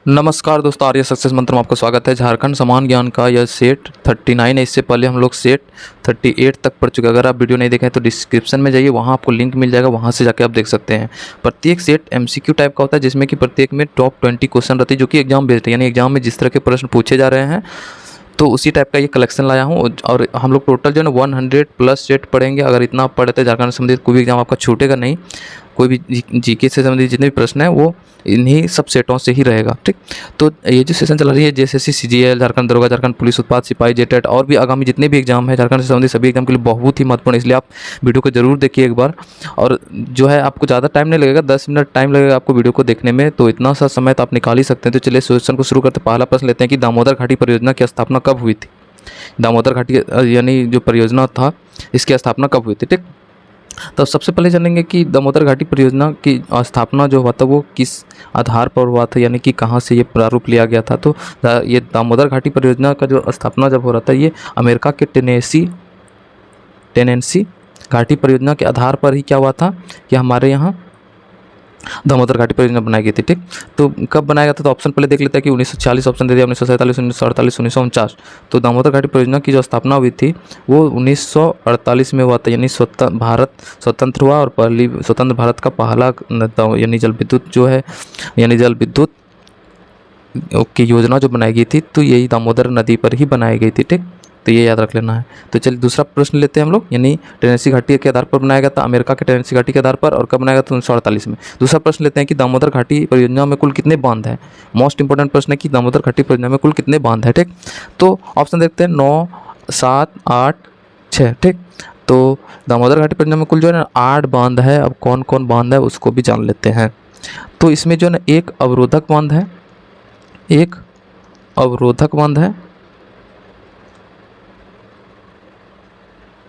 नमस्कार दोस्तों, आर्य सक्सेस मंत्र में आपका स्वागत है। झारखंड समान ज्ञान का यह सेट 39 है। इससे पहले हम लोग सेट 38 तक पढ़ चुके हैं। अगर आप वीडियो नहीं देखें तो डिस्क्रिप्शन में जाइए, वहाँ आपको लिंक मिल जाएगा, वहाँ से जाके आप देख सकते हैं। प्रत्येक सेट एमसीक्यू टाइप का होता है, जिसमें कि प्रत्येक में टॉप 20 क्वेश्चन रहते हैं, जो कि एग्जाम बेस्ड है। यानी एग्जाम में जिस तरह के प्रश्न पूछे जा रहे हैं तो उसी टाइप का ये कलेक्शन लाया हूँ। और हम लोग टोटल जो है ना 100 प्लस सेट पढ़ेंगे। अगर इतना आप पढ़ते हैं, झारखंड संबंधित कोई भी एग्जाम आपका छूटेगा नहीं। कोई भी जीके से संबंधित जितने भी प्रश्न हैं वो इन्हीं सब सेटों से ही रहेगा। ठीक, तो ये जो सेशन चला रही है जेएसएससी, सीजीएल, झारखंड दरोगा, झारखंड पुलिस उत्पाद, सिपाही, जेटेट और भी आगामी जितने भी एग्जाम है झारखंड से संबंधित सभी एग्जाम के लिए बहुत ही महत्वपूर्ण है। इसलिए आप वीडियो को जरूर देखिए एक बार। और जो है आपको ज़्यादा टाइम नहीं लगेगा, 10 मिनट टाइम लगेगा आपको वीडियो को देखने में, तो इतना सा समय तो आप निकाल ही सकते हैं। तो चलिए सेशन को शुरू करते हैं। पहला प्रश्न लेते हैं कि दामोदर घाटी परियोजना की स्थापना कब हुई थी। दामोदर घाटी यानी जो परियोजना था, इसकी स्थापना कब हुई थी। ठीक, तो सबसे पहले जानेंगे कि दामोदर घाटी परियोजना की स्थापना जो हुआ था वो किस आधार पर हुआ था, यानी कि कहाँ से ये प्रारूप लिया गया था। तो ये दामोदर घाटी परियोजना का जो स्थापना जब हो रहा था, ये अमेरिका के टेनेंसी घाटी परियोजना के आधार पर ही क्या हुआ था कि हमारे यहाँ दामोदर घाटी परियोजना बनाई गई थी। ठीक, तो कब बनाया गया था, तो ऑप्शन पहले देख लेते हैं कि 1940 ऑप्शन दे दिया, 1947, 1948, 1949। तो दामोदर घाटी परियोजना की जो स्थापना हुई थी वो 1948 में हुआ था। यानी भारत स्वतंत्र हुआ और पहली स्वतंत्र भारत का पहला यानी जल विद्युत जो है, यानी जल विद्युत की योजना जो बनाई गई थी तो यही दामोदर नदी पर ही बनाई गई थी। ठीक, तो ये याद रख लेना है। तो चलिए दूसरा प्रश्न लेते हैं हम लोग, यानी टेनेंसी घाटी के आधार पर बनाया गया था, अमेरिका के टेनेंसी घाटी के आधार पर, और कब बनाया गया था 1948 में। दूसरा प्रश्न लेते हैं कि दामोदर घाटी परियोजना में कुल कितने बांध हैं। मोस्ट इंपॉर्टेंट प्रश्न है कि दामोदर घाटी परियोजना में कुल कितने बांध है। ठीक, तो ऑप्शन देखते हैं 9, 7, 8, 6। ठीक, तो दामोदर घाटी परियोजना में कुल जो है ना 8 बांध है। अब कौन कौन बांध है उसको भी जान लेते हैं। तो इसमें जो है ना एक अवरोधक बांध है, एक अवरोधक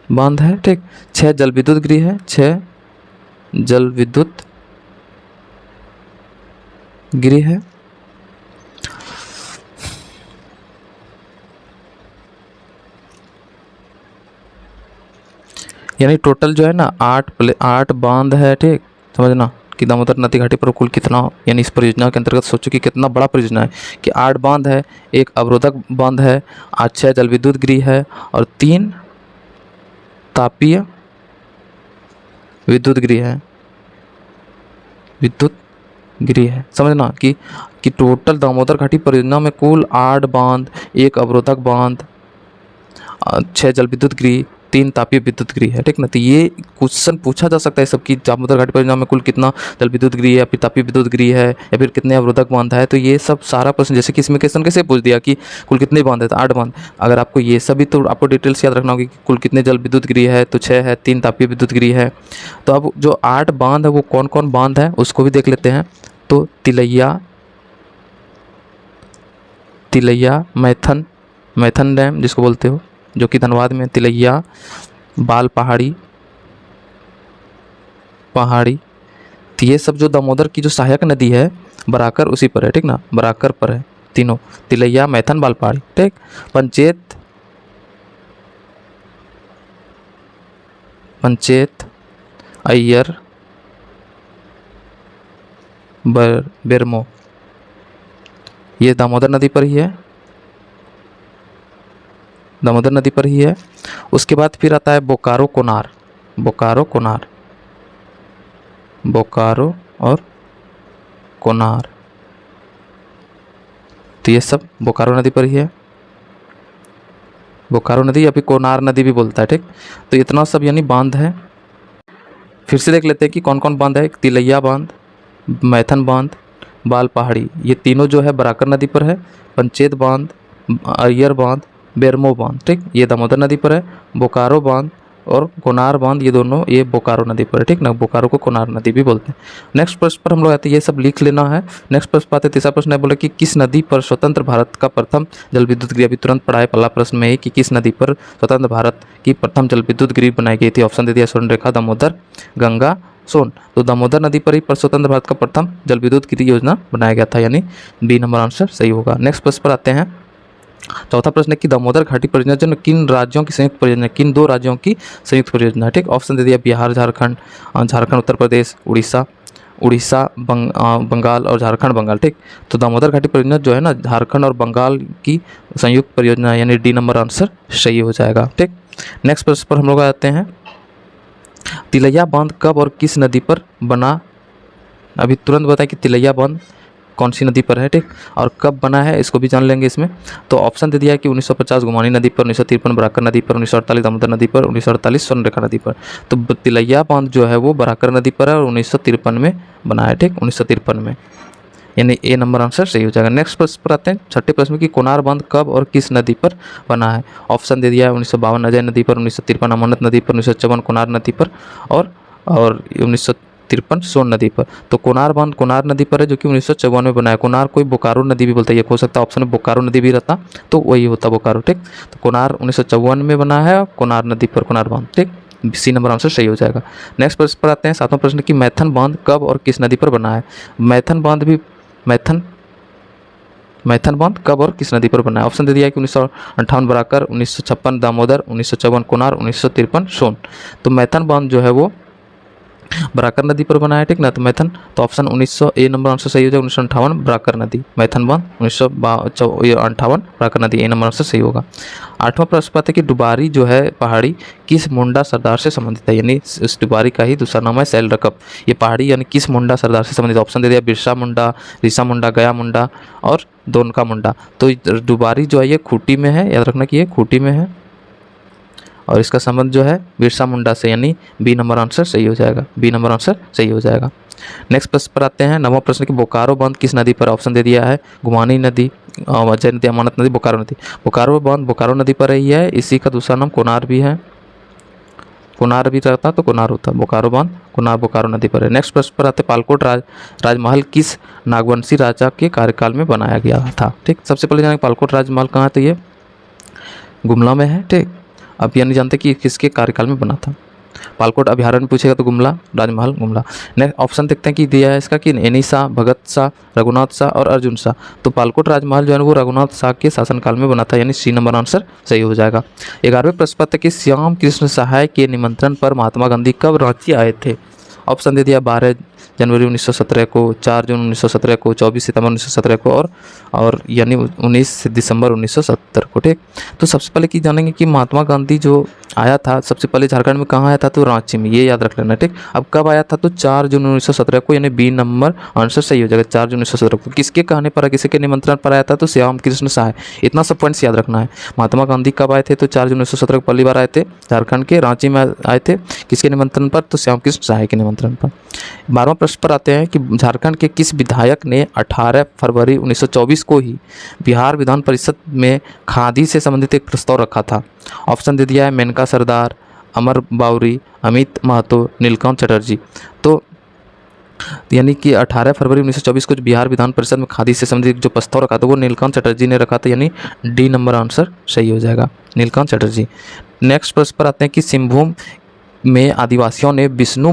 बांध है, ठीक। 6 जल विद्युत गृह है, 6 जल विद्युत गृह है। यानी टोटल जो है ना 8 बांध है। ठीक, समझना कि दामोदर नदी घाटी पर कुल कितना, यानी इस परियोजना के अंतर्गत सोचो कि कितना बड़ा परियोजना है कि 8 बांध है, एक अवरोधक बांध है, 6 जल विद्युत गृह है और 3 तापीय विद्युत गृह है। समझना कि टोटल दामोदर घाटी परियोजना में कुल 8 बांध, एक अवरोधक बांध, 6 जल विद्युत गृह, 3 तापीय विद्युत गृह है। ठीक ना, तो ये क्वेश्चन पूछा जा सकता है सब कि दामोदर घाटी परियोजना में कुल कितना जल विद्युत गृह है, या फिर तापीय विद्युत गृह है, या फिर कितने अवरोधक बांध है। तो ये सब सारा प्रश्न, जैसे कि इसमें क्वेश्चन कैसे पूछ दिया कि कुल कितने बांध है, तो 8 बांध। अगर आपको ये सभी तो आपको डिटेल्स याद रखना होगी कि कुल कितने जल विद्युत गृह है, तो 6 है, 3 तापीय विद्युत गृह है। तो अब जो 8 बांध है वो कौन कौन बांध है उसको भी देख लेते हैं। तो तिलैया मैथन डैम जिसको बोलते हो, जो कि धनबाद में, तिलैया, बाल पहाड़ी। तो ये सब जो दामोदर की जो सहायक नदी है बराकर उसी पर है। ठीक ना, बराकर पर है तीनों, तिलैया, मैथन, बाल पहाड़ी। ठीक, पंचेत, अय्यर, बेरमो, ये दामोदर नदी पर ही है। उसके बाद फिर आता है बोकारो और कोनार। तो ये सब बोकारो नदी पर ही है, बोकारो नदी या फिर कोनार नदी भी बोलता है। ठीक, तो इतना सब यानी बांध है। फिर से देख लेते हैं कि कौन कौन बांध है। तिलैया बांध, मैथन बांध, बाल पहाड़ी, ये तीनों जो है बराकर नदी पर है। पंचेत बांध, अय्यर बांध, बेरमो बांध, ठीक, ये दामोदर नदी पर है। बोकारो बांध और कोनार बांध, ये दोनों ये बोकारो नदी पर है। ठीक ना, बोकारो को कोनार नदी भी बोलते हैं। नेक्स्ट प्रश्न पर हम लोग आते हैं, ये सब लिख लेना है। नेक्स्ट प्रश्न पाते, तीसरा प्रश्न है, बोले कि किस नदी पर स्वतंत्र भारत का प्रथम जल विद्युत गृह, अभी तुरंत पढ़ा है पहला प्रश्न में ही कि किस नदी पर स्वतंत्र भारत की प्रथम जल विद्युत गृह बनाई गई थी। ऑप्शन दे दिया स्वर्णरेखा, दामोदर, गंगा, सोन। तो दामोदर नदी पर ही स्वतंत्र भारत का प्रथम जल विद्युत गृह योजना बनाया गया था, यानी बी नंबर आंसर सही होगा। नेक्स्ट प्रश्न पर आते हैं। चौथा प्रश्न है कि दामोदर घाटी परियोजना जो किन राज्यों की संयुक्त परियोजना, किन 2 राज्यों की संयुक्त परियोजना है। ठीक, ऑप्शन दे दिया बिहार, झारखंड, उत्तर प्रदेश, उड़ीसा। उड़ीसा, बंगाल और झारखंड बंगाल। ठीक, तो दामोदर घाटी परियोजना जो है ना झारखंड और बंगाल की संयुक्त परियोजना है, यानी डी नंबर आंसर सही हो जाएगा। ठीक, नेक्स्ट प्रश्न पर हम लोग आते हैं। तिलैया बांध कब और किस नदी पर बना? अभी तुरंत बताएं कि तिलैया बांध कौन सी नदी पर है। ठीक, और कब बना है इसको भी जान लेंगे इसमें। तो ऑप्शन दे दिया है कि 1950 घुमानी नदी पर, 1953 बराकर नदी पर, 1948 दामोदर नदी पर, 1948 स्वर्णरेखा नदी पर। तो तिलैया बांध जो है वो बराकर नदी पर है और 1953 में बना है। ठीक, 1953 में, यानी ए नंबर आंसर सही हो जाएगा। नेक्स्ट प्रश्न पर आते हैं, छठे प्रश्न में कि कोनार बांध कब और किस नदी पर बना है। ऑप्शन दे दिया है 1952 अजय नदी पर, 1953 अमरनाथ नदी पर, 1954 कोनार नदी पर और 1953 सोन नदी पर। तो कोनार बांध कोनार नदी पर है जो कि 1954 में बना है। कोनार कोई बोकारो नदी भी बोलता है, ये हो सकता है ऑप्शन में बोकारो नदी भी रहता तो वही होता बोकारो। ठीक, तो कोनार 1954 में बना है कोनार नदी पर कोनार बांध। ठीक, सी नंबर आंसर सही हो जाएगा। नेक्स्ट प्रश्न पर आते हैं, सातवां प्रश्न कि मैथन बांध कब और किस नदी पर बना है। मैथन बांध बांध कब और किस नदी पर बना है। ऑप्शन दे दिया है कि 1958 बराकर, 1956 दामोदर, 1954 कोनार, 1953 सोन। तो मैथन बांध जो है वो बराकर नदी पर बना है। ठीक ना, तो मैथन, तो ऑप्शन 1900 ए नंबर आंसर सही हो जाएगा। 1958 बराकर नदी, मैथन बांध 1958 बराकर नदी, ए नंबर आंसर सही होगा। आठवां प्रश्न पाते कि डुबारी जो है पहाड़ी किस मुंडा सरदार से संबंधित है, यानी इस डुबारी का ही दूसरा नाम है सैल रकब। ये पहाड़ी यानी किस मुंडा सरदार से संबंधित। ऑप्शन दे दिया बिरसा मुंडा, ऋषा मुंडा, गया मुंडा और दोनका मुंडा। तो डुबारी जो है ये खूंटी में है, याद रखना कि ये खूंटी में है और इसका संबंध जो है बिरसा मुंडा से, यानी बी नंबर आंसर सही हो जाएगा। बी नंबर आंसर सही हो जाएगा। नेक्स्ट प्रश्न पर आते हैं, नवा प्रश्न कि बोकारो बांध किस नदी पर। ऑप्शन दे दिया है घुमानी नदी, अजय नदी, अमानत नदी, बोकारो नदी। बोकारो बांध बोकारो नदी पर ही है, इसी का दूसरा नाम कोनार भी है। कोनार भी रहता तो कोनार होता। बोकारो बांध कोनार बोकारो नदी पर है। नेक्स्ट प्रश्न पर आते पालकोट राजमहल किस नागवंशी राजा के कार्यकाल में बनाया गया था। ठीक, सबसे पहले जानेंगे पालकोट राजमहल कहाँ है, तो ये गुमला में है। ठीक, अब ये नहीं जानते कि किसके कार्यकाल में बना था। पालकोट अभयारण्य पूछेगा तो गुमला राजमहल गुमला। नेक्स्ट ऑप्शन देखते हैं कि दिया है इसका कि एनी शाह, भगत शाह, रघुनाथ शाह और अर्जुन शाह। तो पालकोट राजमहल जो है वो रघुनाथ शाह के शासनकाल में बना था, यानी सी नंबर आंसर सही हो जाएगा। 11वें प्रश्न पत्र कि श्याम कृष्ण सहाय के निमंत्रण पर महात्मा गांधी कब रांची आए थे। ऑप्शन दे दिया 12 जनवरी 1917 को, 4 जून 1917 को, 24 सितंबर 1917 को और यानी 19 दिसंबर 1970 को। ठीक, तो सबसे पहले की जानेंगे कि महात्मा गांधी जो आया था सबसे पहले झारखंड में कहाँ आया था, तो रांची में, ये याद रख लेना। ठीक, अब कब आया था, तो 4 जून 1917 को, यानी बी नंबर आंसर सही हो जाएगा। 4 जून 1917 को किसके कहने पर, किसी के निमंत्रण पर आया था, तो श्याम कृष्ण सहाय। इतना सब पॉइंट्स याद रखना है। महात्मा गांधी कब आए थे, तो 4 जून 1917 को पहली बार आए थे झारखंड के रांची में आए थे, किसके निमंत्रण पर, तो श्याम कृष्ण सहाय के निमंत्रण पर। 12वां प्रश्न पर आते हैं कि झारखंड के किस विधायक ने 18 फरवरी 1924 को ही बिहार विधान परिषद में खादी से संबंधित एक प्रस्ताव रखा था। ऑप्शन दे दिया है मेनका सरदार, अमर बावरी, अमित महतो, नीलकांत चटर्जी। तो यानी कि 18 फरवरी 1924 को बिहार विधान परिषद में खादी से संबंधित जो प्रस्ताव रखा था वो नीलकांत चटर्जी ने रखा था, यानी डी नंबर आंसर सही हो जाएगा, नीलकांत चटर्जी। नेक्स्ट प्रश्न पर आते हैं कि सिंहभूम में आदिवासियों ने विष्णु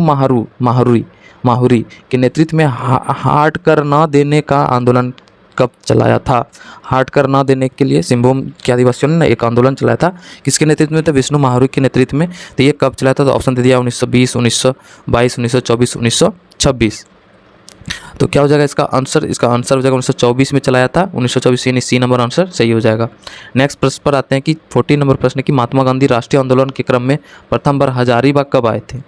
माहुरी के नेतृत्व में हाट कर न देने का आंदोलन कब चलाया था। हाट कर न देने के लिए सिंहभूम के आदिवासियों ने एक आंदोलन चलाया था, किसके नेतृत्व में था, विष्णु माहुरी के नेतृत्व में। तो ये कब चलाया था, तो ऑप्शन दे दिया 1920, 1922, 1924, 1926। तो क्या हो जाएगा इसका आंसर हो जाएगा 1924 में चलाया था, 1924, यानी सी नंबर आंसर सही हो जाएगा। नेक्स्ट प्रश्न पर आते हैं कि 14 नंबर प्रश्न कि महात्मा गांधी राष्ट्रीय आंदोलन के क्रम में प्रथम बार हजारीबाग कब आए थे।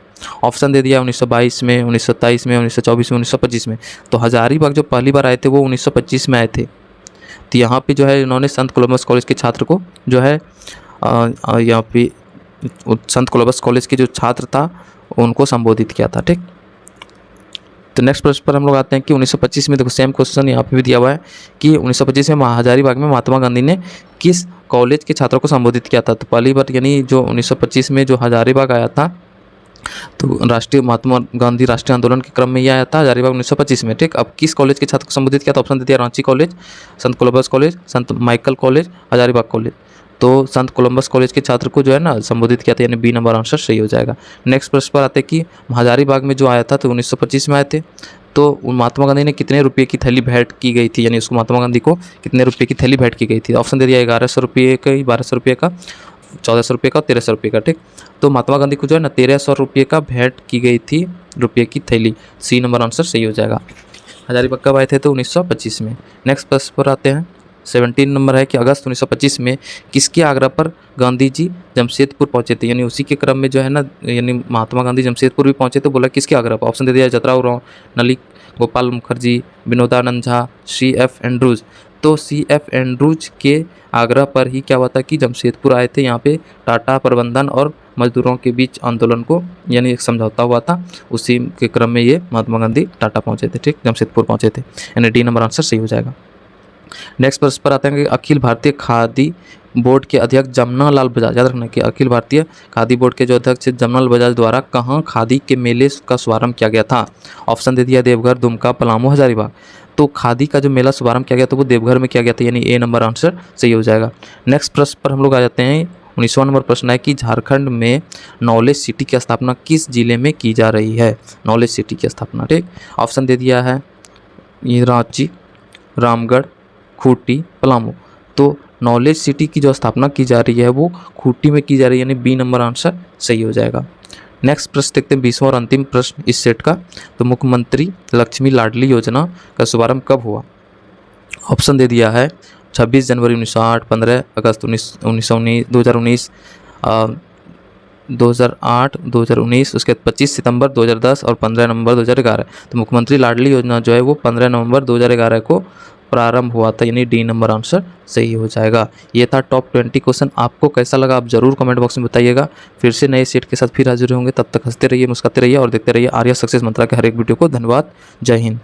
ऑप्शन दे दिया 1922 में, 1927 में, 1924 में, 1925 में। तो हजारीबाग जो पहली बार आए थे वो 1925 में आए थे। तो यहाँ पे जो है इन्होंने संत कोलंबस कॉलेज के छात्र को जो है यहाँ पे संत कोलंबस कॉलेज के जो छात्र था उनको संबोधित किया था। ठीक, तो नेक्स्ट प्रश्न पर हम लोग आते हैं कि 1925 में, देखो सेम क्वेश्चन यहाँ पे भी दिया हुआ है कि 1925 में हजारीबाग में महात्मा गांधी ने किस कॉलेज के छात्रों को संबोधित किया था। तो पहली बार यानी जो 1925 में जो हजारीबाग आया था, तो राष्ट्रीय महात्मा गांधी राष्ट्रीय आंदोलन के क्रम में ये आया था हजारीबाग 1925 में। ठीक, अब किस कॉलेज के छात्र को संबोधित किया था। ऑप्शन दे दिया रांची कॉलेज, संत कोलंबस कॉलेज, संत माइकल कॉलेज, हजारीबाग कॉलेज। तो संत कोलंबस कॉलेज के छात्र को जो है ना संबोधित किया था, यानी बी नंबर आंसर सही हो जाएगा। नेक्स्ट प्रश्न पर आते कि हजारीबाग में जो आया था तो 1925 में आए थे, तो महात्मा गांधी ने कितने रुपये की थैली भेंट की गई थी, यानी उसको महात्मा गांधी को कितने रुपये की थैली भेंट की गई थी। ऑप्शन दे दिया 1100 रुपये का, 1200 रुपये का, 1400 रुपये का, 1300 रुपये का। ठीक, तो महात्मा गांधी को जो है ना 1300 रुपये का भेंट की गई थी रुपये की थैली। सी नंबर आंसर सही हो जाएगा। हजारीबाग कब आए थे? तो 1925 में। नेक्स्ट प्रश्न पर आते हैं। 17 नंबर है कि अगस्त 1925 में किसके आग्रह पर गांधी जी जमशेदपुर पहुंचे थे? यानी उसी के क्रम में जो है ना, यानी महात्मा गांधी जमशेदपुर भी पहुंचे थे। बोला किसके आग्रह पर? ऑप्शन दे दिया ज्योतिराव राव, नलिनी गोपाल मुखर्जी, विनोदानंद झा, C.F. एंड्रूज। तो C.F. एंड्रूज के आग्रह पर ही क्या हुआ था कि जमशेदपुर आए थे। यहाँ पे टाटा प्रबंधन और मजदूरों के बीच आंदोलन को यानी एक समझौता हुआ था, उसी के क्रम में ये महात्मा गांधी टाटा पहुंचे थे, ठीक, जमशेदपुर पहुंचे थे। यानी डी नंबर आंसर सही हो जाएगा। नेक्स्ट प्रश्न पर आते हैं कि अखिल भारतीय खादी बोर्ड के अध्यक्ष जमनालाल बजाज, याद रखना कि अखिल भारतीय खादी बोर्ड के जो अध्यक्ष जमनालाल बजाज द्वारा कहाँ खादी के मेले का शुभारंभ किया गया था? ऑप्शन दे दिया देवघर, दुमका, पलामू, हजारीबाग। तो खादी का जो मेला शुभारंभ किया गया था वो देवघर में किया गया था, यानी ए नंबर आंसर सही हो जाएगा। नेक्स्ट प्रश्न पर हम लोग आ जाते हैं। 19वां नंबर प्रश्न है कि झारखंड में नॉलेज सिटी की स्थापना किस जिले में की जा रही है? नॉलेज सिटी की स्थापना, ठीक। ऑप्शन दे दिया है ये रांची, रामगढ़, खूंटी, पलामू। तो नॉलेज सिटी की जो स्थापना की जा रही है वो खूंटी में की जा रही है, यानी बी नंबर आंसर सही हो जाएगा। नेक्स्ट प्रश्न देखते हैं, 20वां और अंतिम प्रश्न इस सेट का। तो मुख्यमंत्री लक्ष्मी लाडली योजना का शुभारंभ कब हुआ? ऑप्शन दे दिया है 26 जनवरी 1908, 15 अगस्त 1919, 2019, 2008, 2019, उसके बाद 25 सितंबर 2010 और 15 नवंबर 2011। तो मुख्यमंत्री लाडली योजना जो है वो 15 नवंबर 2011 को प्रारंभ हुआ था, यानी डी नंबर आंसर सही हो जाएगा। ये था टॉप 20 क्वेश्चन। आपको कैसा लगा आप जरूर कमेंट बॉक्स में बताइएगा। फिर से नए सेट के साथ फिर हाजिर होंगे, तब तक हंसते रहिए, मुस्कुराते रहिए और देखते रहिए आर्या सक्सेस मंत्रा के हर एक वीडियो को। धन्यवाद, जय हिंद।